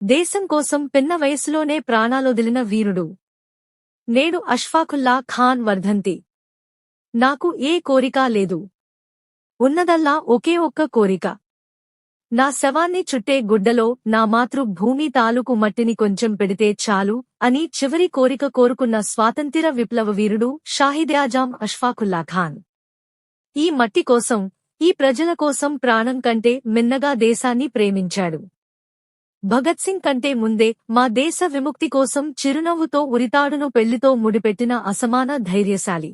దేశం కోసం పిన్న వయసులోనే ప్రాణాలొదిలిన వీరుడు. నేడు అష్ఫాకుల్లా ఖాన్ వర్ధంతి. నాకు ఏ కోరికా లేదు. ఉన్నదల్లా ఒకే ఒక్క కోరిక. నా శవాన్ని చుట్టే గుడ్డలో నా మాతృభూమి తాలూకు మట్టిని కొంచెం పెడితే చాలు అని చివరి కోరిక కోరుకున్న స్వాతంత్ర్య విప్లవ వీరుడు షాహిద్-ఏ-ఆజం అష్ఫాకుల్లా ఖాన్. ఈ మట్టి కోసం, ఈ ప్రజల కోసం ప్రాణం కంటే మిన్నగా దేశాన్ని ప్రేమించాడు. భగత్ సింగ్ కంటే ముందే మా దేశ విముక్తి కోసం చిరునవ్వుతో ఉరితాడును పెళ్లితో ముడిపెట్టిన అసమాన ధైర్యశాలి.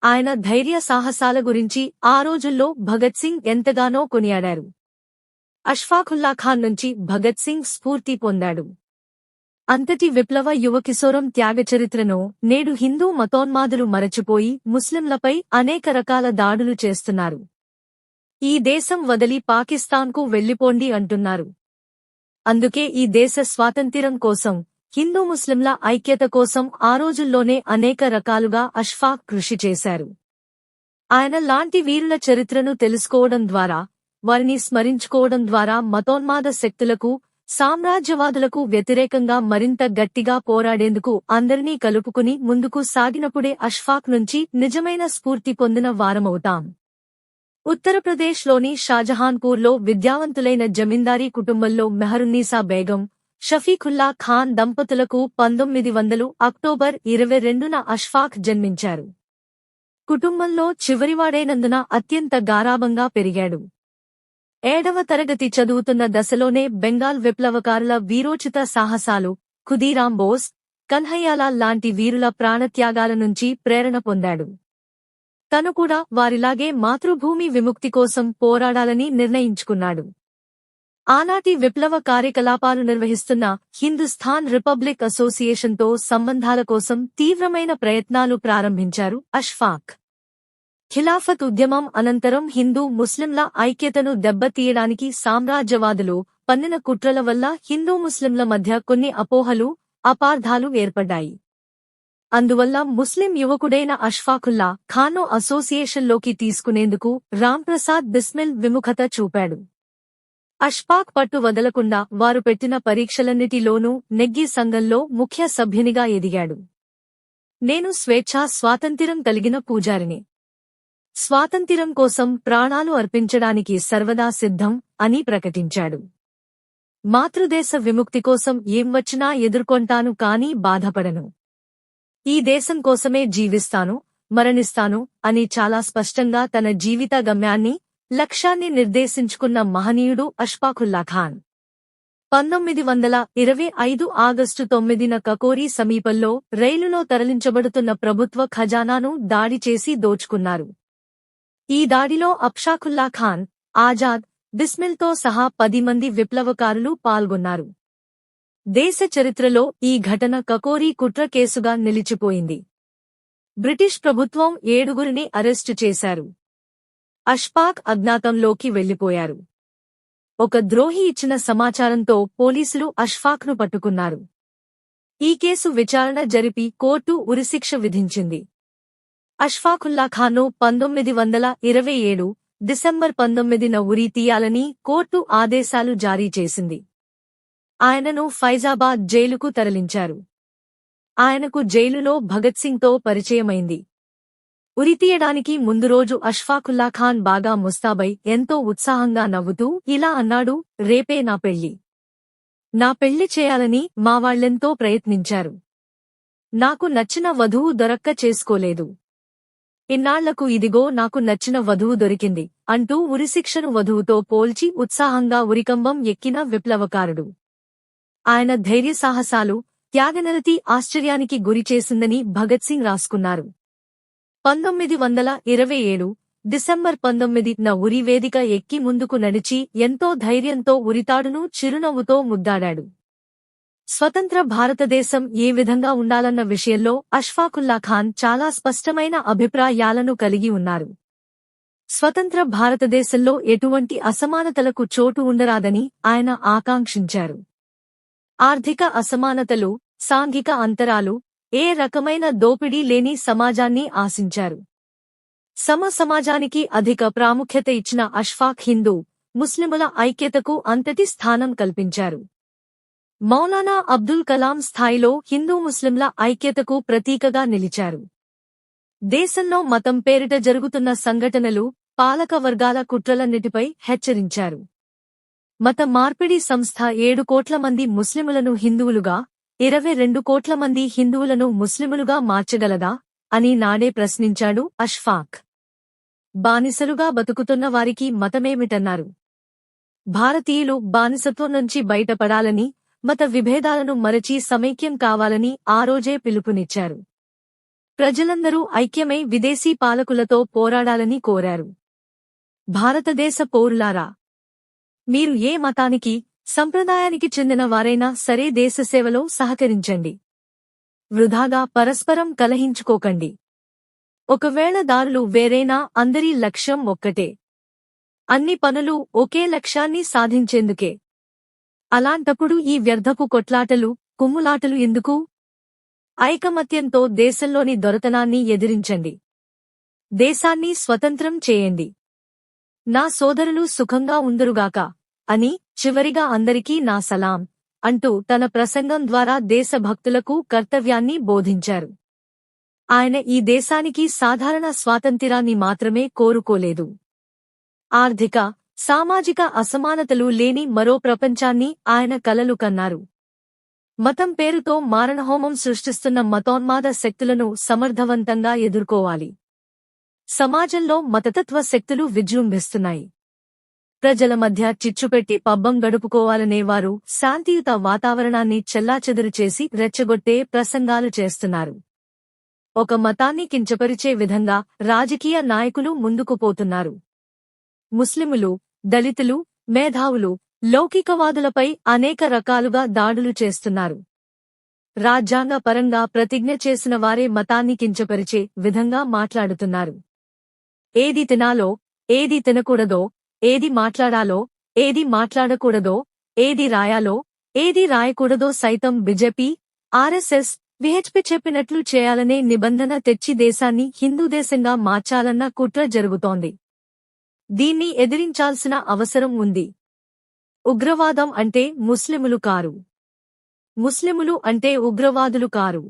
ఆయన ధైర్య సాహసాల గురించి ఆ రోజుల్లో భగత్ సింగ్ ఎంతగానో కొనియాడారు. అష్ఫాకుల్లా ఖాన్ నుంచి భగత్ సింగ్ స్ఫూర్తి పొందాడు. అంతటి విప్లవ యువకిశోరం త్యాగచరిత్రను నేడు హిందూ మతోన్మాదులు మరచిపోయి ముస్లింలపై అనేక రకాల దాడులు చేస్తున్నారు. ఈ దేశం వదిలి పాకిస్తాన్కు వెళ్లిపోండి అంటున్నారు. అందుకే ఈ దేశ స్వాతంత్ర్యం కోసం, హిందూ ముస్లింల ఐక్యత కోసం ఆ రోజుల్లోనే అనేక రకాలుగా అష్ఫాక్ కృషి చేశారు. ఆయన లాంటి వీరుల చరిత్రను తెలుసుకోవడం ద్వారా, వారిని స్మరించుకోవడం ద్వారా మతోన్మాద శక్తులకు, సామ్రాజ్యవాదులకు వ్యతిరేకంగా మరింత గట్టిగా పోరాడేందుకు అందరినీ కలుపుకుని ముందుకు సాగినప్పుడే అష్ఫాక్ నుంచి నిజమైన స్ఫూర్తి పొందిన వారమవుతాం. ఉత్తరప్రదేశ్లోని షాజహాన్పూర్లో విద్యావంతులైన జమీందారీ కుటుంబంలో మెహరున్నీసా బేగం, షఫీకుల్లా ఖాన్ దంపతులకు 1900 అక్టోబర్ 22న అష్ఫాక్ జన్మించారు. కుటుంబంలో చివరివాడైనందున అత్యంత గారాబంగా పెరిగాడు. 7వ తరగతి చదువుతున్న దశలోనే బెంగాల్ విప్లవకారుల వీరోచిత సాహసాలు, ఖుదీరాం బోస్, కన్హయ్యాలాల్ లాంటి వీరుల ప్రాణత్యాగాల నుంచి ప్రేరణ పొందాడు. తను కూడా వారిలాగే మాతృభూమి విముక్తి కోసం పోరాడాలని నిర్ణయించుకున్నాడు. ఆనాటి విప్లవ కార్యకలాపాలు నిర్వహిస్తున్న హిందుస్థాన్ రిపబ్లిక్ అసోసియేషన్తో సంబంధాల కోసం తీవ్రమైన ప్రయత్నాలు ప్రారంభించారు అష్ఫాక్. ఖిలాఫత్ ఉద్యమం అనంతరం హిందూ ముస్లింల ఐక్యతను దెబ్బతీయడానికి సామ్రాజ్యవాదులు పన్నిన కుట్రల వల్ల హిందూ ముస్లింల మధ్య కొన్ని అపోహలు, అపార్థాలు ఏర్పడ్డాయి. అందువల్ల ముస్లిం యువకుడైన అష్ఫాకుల్లా ఖాన్ను అసోసియేషన్లోకి తీసుకునేందుకు రాంప్రసాద్ బిస్మిల్ విముఖత చూపాడు. అష్ఫాక్ పట్టు వదలకుండా వారు పెట్టిన పరీక్షలన్నిటిలోనూ నెగ్గి సంఘంలో ముఖ్య సభ్యునిగా ఎదిగాడు. నేను స్వేచ్ఛా స్వాతంత్ర్యం కలిగిన పూజారిని. స్వాతంత్ర్యం కోసం ప్రాణాలు అర్పించడానికి సర్వదా సిద్ధం అని ప్రకటించాడు. మాతృదేశ విముక్తి కోసం ఏం వచ్చినా ఎదుర్కొంటాను కానీ బాధపడను. ఈ దేశం కోసమే జీవిస్తాను, మరణిస్తాను అని చాలా స్పష్టంగా తన జీవిత గమ్యాన్ని, లక్ష్యాన్ని నిర్దేశించుకున్న మహనీయుడు అష్ఫాకుల్లా ఖాన్. 1925 ఆగస్టు 9న కకోరీ సమీపంలో రైలులో తరలించబడుతున్న ప్రభుత్వ ఖజానాను దాడి చేసి దోచుకున్నారు. ఈ దాడిలో అష్ఫాకుల్లా ఖాన్, ఆజాద్, బిస్మిల్తో సహా 10 మంది విప్లవకారులు పాల్గొన్నారు. దేశ చరిత్రలో ఈ ఘటన కకోరీ కుట్ర కేసుగా నిలిచిపోయింది. బ్రిటిష్ ప్రభుత్వం 7గురిని అరెస్టు చేశారు. అష్ఫాక్ అజ్ఞాతంలోకి వెళ్లిపోయారు. ఒక ద్రోహి ఇచ్చిన సమాచారంతో పోలీసులు అష్ఫాక్ను పట్టుకున్నారు. ఈ కేసు విచారణ జరిపి కోర్టు ఉరిశిక్ష విధించింది. అష్ఫాకుల్లా ఖాన్ను 1927 డిసెంబర్ 19న ఉరి తీయాలని కోర్టు ఆదేశాలు జారీ చేసింది. ఆయనను ఫైజాబాద్ జైలుకు తరలించారు. ఆయనకు జైలులో భగత్ సింగ్తో పరిచయమైంది. ఉరితీయడానికి ముందు రోజు అష్ఫాకుల్లా ఖాన్ బాగా ముస్తాబై ఎంతో ఉత్సాహంగా నవ్వుతూ ఇలా అన్నాడు, రేపే నా పెళ్లి. నా పెళ్లి చేయాలని మావాళ్లెంతో ప్రయత్నించారు. నాకు నచ్చిన వధువు దొరక్క చేసుకోలేదు. ఇన్నాళ్లకు ఇదిగో నాకు నచ్చిన వధువు దొరికింది అంటూ ఉరిశిక్షను వధువుతో పోల్చి ఉత్సాహంగా ఉరికంబం ఎక్కిన విప్లవకారుడు. ఆయన ధైర్యసాహసాలు, త్యాగనిరతి ఆశ్చర్యానికి గురిచేసిందని భగత్ సింగ్ రాసుకున్నారు. 1927 డిసెంబర్ 19న ఉరి వేదిక ఎక్కి ముందుకు నడిచి ఎంతో ధైర్యంతో ఉరితాడును చిరునవ్వుతో ముద్దాడాడు. స్వతంత్ర భారతదేశం ఏ విధంగా ఉండాలన్న విషయంలో అష్ఫాకుల్లా ఖాన్ చాలా స్పష్టమైన అభిప్రాయాలను కలిగి ఉన్నారు. స్వతంత్ర భారతదేశంలో ఎటువంటి అసమానతలకు చోటు ఉండరాదని ఆయన ఆకాంక్షించారు. ఆర్థిక అసమానతలు, సాంఘిక అంతరాలు, ఏ రకమైన దోపిడీ లేని సమాజాన్ని ఆశించారు. సమాజానికి అధిక ప్రాముఖ్యత ఇచ్చిన అష్ఫాక్ హిందూ, ముస్లిముల ఐక్యతకు అంతటి స్థానం కల్పించారు. మౌలానా అబ్దుల్ కలాం స్థాయిలో హిందూ ముస్లింల ఐక్యతకు ప్రతీకగా నిలిచారు. దేశంలో మతం పేరిట జరుగుతున్న సంఘటనలు, పాలక వర్గాల కుట్రలన్నిటిపై హెచ్చరించారు. మత మార్పిడి సంస్థ 7 కోట్ల మంది ముస్లిములను హిందువులుగా, 22 కోట్ల మంది హిందువులను ముస్లిములుగా మార్చగలదా అని నాడే ప్రశ్నించాడు అష్ఫాక్. బానిసలుగా బతుకుతున్న వారికి మతమేమిటన్నారు? భారతీయులు బానిసత్వం నుంచి బయటపడాలని, మత విభేదాలను మరచి సమైక్యం కావాలని ఆ రోజే పిలుపునిచ్చారు. ప్రజలందరూ ఐక్యమై విదేశీ పాలకులతో పోరాడాలని కోరారు. భారతదేశ పౌరులారా, మీరు ఏ మతానికి, సంప్రదాయానికి చెందిన వారైనా సరే దేశసేవలో సహకరించండి. వృధాగా పరస్పరం కలహించుకోకండి. ఒకవేళ దారులు వేరైనా అందరి లక్ష్యం ఒక్కటే. అన్ని పనులు ఒకే లక్ష్యాన్ని సాధించేందుకే. అలాంటప్పుడు ఈ వ్యర్థపు కొట్లాటలు, కుమ్ములాటలు ఎందుకు? ఐకమత్యంతో దేశంలోని దొరతనాన్ని ఎదిరించండి. దేశాన్ని స్వతంత్రం చేయండి. నా సోదరులు సుఖంగా ఉందురుగాక అని చివరిగా అందరికీ నా సలాం అంటూ తన ప్రసంగం ద్వారా దేశభక్తులకు కర్తవ్యాన్ని బోధించారు. ఆయన ఈ దేశానికి సాధారణ స్వాతంత్ర్యాన్ని మాత్రమే కోరుకోలేదు. ఆర్థిక, సామాజిక అసమానతలు లేని మరో ప్రపంచాన్ని ఆయన కలలు కన్నారు. మతం పేరుతో మారణహోమం సృష్టిస్తున్న మతోన్మాద శక్తులను సమర్థవంతంగా ఎదుర్కోవాలి. సమాజంలో మతతత్వ శక్తులు విజృంభిస్తున్నాయి. ప్రజల మధ్య చిచ్చుపెట్టి పబ్బం గడుపుకోవాలనేవారు శాంతియుత వాతావరణాన్ని చెల్లాచెదురు చేసి రెచ్చగొట్టే ప్రసంగాలు చేస్తున్నారు. ఒక మతాన్ని కించపరిచే విధంగా రాజకీయ నాయకులు ముందుకు పోతున్నారు. ముస్లిములు, దళితులు, మేధావులు, లౌకికవాదులపై అనేక రకాలుగా దాడులు చేస్తున్నారు. రాజ్యాంగ పరంగా ప్రతిజ్ఞ చేసిన వారే మతాన్ని కించపరిచే విధంగా మాట్లాడుతున్నారు. ఏది తినాలో, ఏది తినకూడదో, ఏది మాట్లాడాలో, ఏది మాట్లాడకూడదో, ఏది రాయాలో, ఏది రాయకూడదో సైతం బీజేపీ, ఆర్ఎస్ఎస్, విహెచ్పీ చెప్పినట్లు చేయాలనే నిబంధన తెచ్చి దేశాన్ని హిందూదేశంగా మార్చాలన్న కుట్ర జరుగుతోంది. దీన్ని ఎదిరించాల్సిన అవసరం ఉంది. ఉగ్రవాదం అంటే ముస్లిములు కారు. ముస్లిములు అంటే ఉగ్రవాదులు కారు.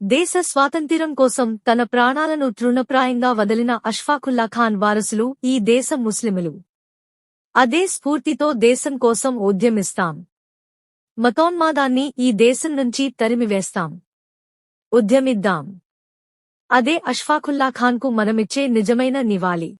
దేశ స్వాతంత్ర్యం కోసం తన ప్రాణాలను తృణప్రాయంగా వదిలిన అష్ఫాకుల్లా ఖాన్ వారసులు ఈ దేశ ముస్లిములు. అదే స్ఫూర్తితో దేశం కోసం ఉద్యమిస్తాం. మతోన్మాదాన్ని ఈ దేశం నుంచి తరిమివేస్తాం. ఉద్యమిద్దాం. అదే అష్ఫాకుల్లా ఖాన్కు మనమిచ్చే నిజమైన నివాళి.